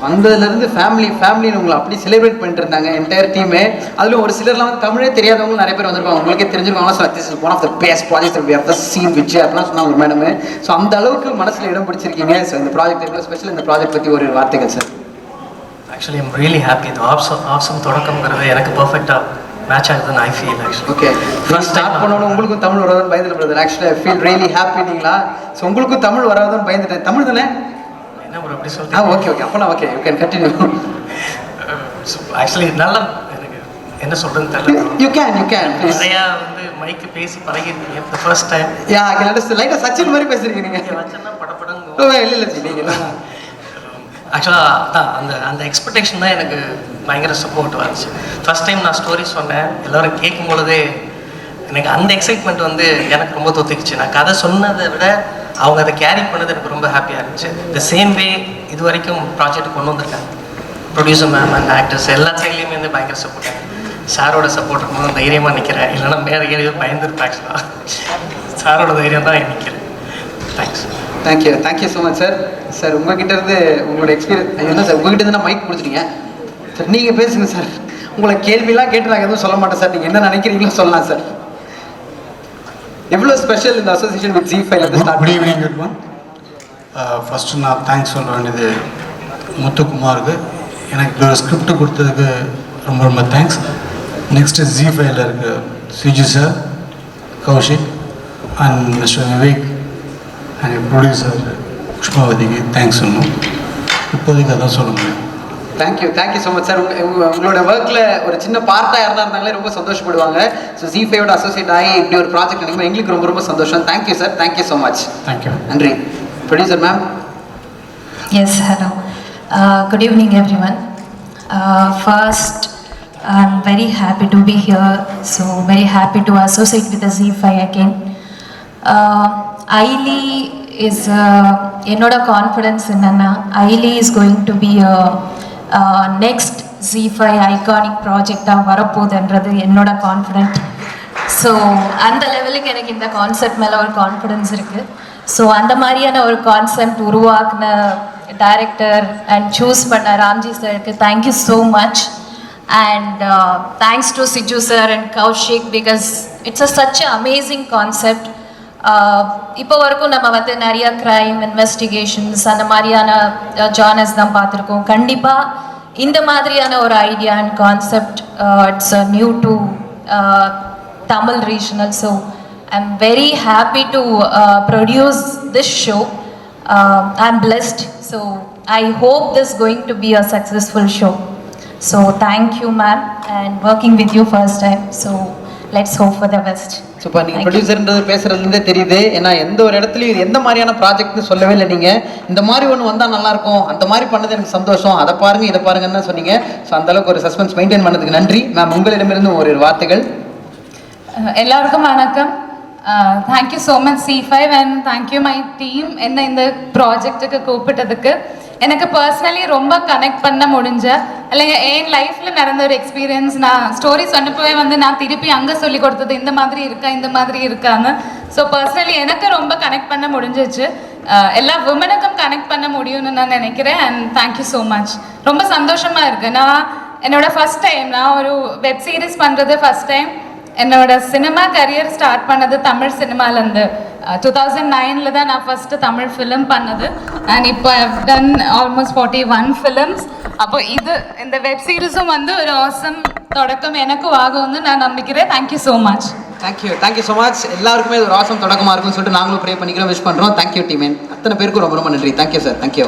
வந்ததுலேருந்து ஃபேமிலின்னு உங்களை அப்படி செலிப்ரேட் பண்ணிட்டு இருந்தாங்க என்டையர் டீமே. அதிலும் ஒரு சிலர்லாம் வந்து தமிழே தெரியாதவங்களும் நிறைய பேர் வந்திருப்பாங்க. உங்களுக்கே தெரிஞ்சிருக்காங்க. So this is one of the best project we have seen which அப்படிலாம் சொன்னாங்க மேடம். ஸோ அந்த அளவுக்கு மனசில் இடம் பிடிச்சிருக்கீங்க. ஸோ இந்த ப்ராஜெக்ட் எவ்வளோ ஸ்பெஷல், இந்த ப்ராஜெக்ட் பற்றி ஒரு வார்த்தைகள் sir. Actually I'm really happy. இது ஆப்சம் தொடக்கம்ங்கிறது எனக்கு பர்ஃபெக்டாக மேட்ச் ஆகுதுன்னு I feel. Actually okay, first start பண்ணோன்னு உங்களுக்கும் தமிழ் வராதுன்னு பயந்துட்டு brother. Actually I feel really ஹாப்பிங்களா. ஸோ உங்களுக்கும் தமிழ் வராதுன்னு பயந்துட்டேன். தமிழ் தானே? என்ன ஒரு அப்படி சொல்லிட்டு ஓகே அப்போலாம் okay you can continue. Actually நல்லா எனக்கு என்ன சொல்கிறதுன்னு தெரியல. You can please. நிறையா வந்து மைக்கு பேசி பழகிருக்கீங்க இந்த first time. Yeah I can understand. லைட்டாக சச்சின் மாதிரி பேசுறீங்க நீங்கள். வச்சேன்னா படப்படங்க இல்லை நீங்கள் ஆக்சுவலாக அதான் அந்த எக்ஸ்பெக்டேஷன் தான் எனக்கு பயங்கர சப்போர்ட் வந்துச்சு. ஃபஸ்ட் டைம் நான் ஸ்டோரி சொன்னேன், எல்லோரும் கேட்கும் பொழுதே எனக்கு அந்த எக்ஸைட்மெண்ட் வந்து எனக்கு ரொம்ப தொத்துக்குச்சு. நான் கதை சொன்னதை விட அவங்க அதை கேரி பண்ணது எனக்கு ரொம்ப ஹாப்பியாக இருந்துச்சு. த சேம் வே இது வரைக்கும் ப்ராஜெக்ட் கொண்டு வந்திருக்காங்க. ப்ரொடியூசர் மேம் அண்ட் ஆக்டர்ஸ் எல்லா சைட்லேயுமே வந்து பயங்கர சப்போர்ட். சாரோட சப்போர்ட் இருக்கும்போது தைரியமாக நிற்கிறேன். இல்லைன்னா மேலே ஏறியோ பயந்துருப்பேன். ஆக்சுவலாக சாரோட தைரியம் தான் நிற்கிறேன். Thanks. Thank you so much sir. Sir உங்ககிட்ட இருந்து உங்களோட எக்ஸ்பீரியன்ஸ் என்ன சார்? உங்ககிட்ட இருந்து மைக் கொடுத்துட்டீங்க சார், நீங்கள் பேசுங்க சார். உங்களை கேள்விலாம் கேட்டு நான் எதுவும் சொல்ல மாட்டேன் சார். நீங்கள் என்ன நினைக்கிறீங்களோ சொல்லலாம் சார். எவ்வளோ ஸ்பெஷல் இந்த association with ZEE5? Good evening everyone. First நான் தேங்க்ஸ் சொல்ல வேண்டியது முத்துக்குமாருக்கு. எனக்கு ஒரு ஸ்கிரிப்ட் கொடுத்ததுக்கு ரொம்ப ரொம்ப தேங்க்ஸ். நெக்ஸ்ட்டு ZEE5ல இருக்க Siji sir, Kaushik and mister Vivek and producer புஷ்பாவதிக்கு தேங்க்ஸ் சொல்லணும். இப்போதைக்கு அதான் சொல்ல முடியும். Thank you so much sir. உங்களோட ஒர்க்கில் ஒரு சின்ன பார்ட்டாக யாராக இருந்தாங்களே ரொம்ப சந்தோஷப்படுவாங்க. ஸோ ZEE5ஓட அசோசியேட் ஆகி இப்படி ஒரு ப்ராஜெக்ட் நினைக்கும் எங்களுக்கு ரொம்ப ரொம்ப சந்தோஷம். Thank you sir. Thank you so much. Thank you. நன்றி. Producer ma'am. Yes, hello. Good evening, everyone. First, I'm very happy to be here. So very happy to associate with the ZEE5 again. Aili is என்னோட confidence என்னன்னா, Aili is going to be next ZEE5 iconic ப்ராஜெக்டாக வரப்போகுதுன்றது என்னோட confident. So அந்த லெவலுக்கு எனக்கு இந்த concept மேலே ஒரு கான்ஃபிடென்ஸ் இருக்குது. ஸோ அந்த மாதிரியான ஒரு கான்செப்ட் உருவாக்குன டைரக்டர் அண்ட் சூஸ் பண்ண ராம்ஜி சாருக்கு thank you so much. And thanks to Siju sir and Kaushik because it's such a amazing concept. இப்போ வரைக்கும் நம்ம வந்து நிறைய க்ரைம் இன்வெஸ்டிகேஷன்ஸ் அந்த மாதிரியான ஜானர்ஸ் தான் பார்த்துருக்கோம். கண்டிப்பாக இந்த மாதிரியான ஒரு idea and concept it's new to Tamil regional. So I am very happy to produce this show. I am blessed. So I hope this going to be a successful show. So thank you ma'am and working with you first time. So let's hope for the best. So இப்போ நீங்கள் ப்ரொடியூசர்ன்றது பேசுகிறதுலேருந்தே தெரியுது. ஏன்னா எந்த ஒரு இடத்துலையும் இது எந்த மாதிரியான ப்ராஜெக்ட்னு சொல்லவே இல்லை. நீங்கள் இந்த மாதிரி ஒன்று வந்தால் நல்லாயிருக்கும், அந்த மாதிரி பண்ணது எனக்கு சந்தோஷம், அதை பாருங்கள் இதை பாருங்கன்னு தான் சொன்னீங்க. ஸோ அந்தளவுக்கு ஒரு சஸ்பென்ஸ் மெயின்டைன் பண்ணதுக்கு நன்றி மேம். உங்களிடமிருந்து ஒரு வார்த்தைகள். எல்லாருக்கும் வணக்கம். Thank you so much ZEE5 and thank you my team என்ன இந்த ப்ராஜெக்ட்டுக்கு கூப்பிட்டதுக்கு. எனக்கு பர்சனலி ரொம்ப கனெக்ட் பண்ண முடிஞ்ச இல்லைங்க என் லைஃப்பில் நடந்த ஒரு எக்ஸ்பீரியன்ஸ். நான் ஸ்டோரி சொன்னப்பவே வந்து நான் திருப்பி அங்கே சொல்லி கொடுத்தது இந்த மாதிரி இருக்கான்னு. ஸோ பர்சனலி எனக்கு ரொம்ப கனெக்ட் பண்ண முடிஞ்சிச்சு. எல்லா விமனுக்கும் கனெக்ட் பண்ண முடியும்னு நான் நினைக்கிறேன். And thank you so much. ரொம்ப சந்தோஷமாக இருக்குது. நான் என்னோடய ஃபஸ்ட் டைம் நான் ஒரு வெப் சீரிஸ் பண்ணுறது ஃபஸ்ட் டைம். என்னோட சினிமா கரியர் ஸ்டார்ட் பண்ணது தமிழ் சினிமாலேருந்து 2009 தான் நான் ஃபஸ்ட்டு தமிழ் ஃபிலிம் பண்ணது. அண்ட் இப்போ I have done almost 41 films. அப்போ இந்த வெப் சீரிஸும் வந்து ஒரு ஆசம் தொடக்கம் எனக்கும் ஆகும்னு நான் நம்பிக்கிறேன். Thank you so much. Thank you so much. எல்லாருக்குமே ஒரு ஆசம் தொடக்கமாக இருக்கும்னு சொல்லிட்டு நாங்களும் ப்ரே பண்ணிக்கிறோம், விஷ் பண்ணுறோம். Thank you team. அத்தனை பேருக்கும் ரொம்ப ரொம்ப நன்றி. Thank you sir. தேங்க்யூ.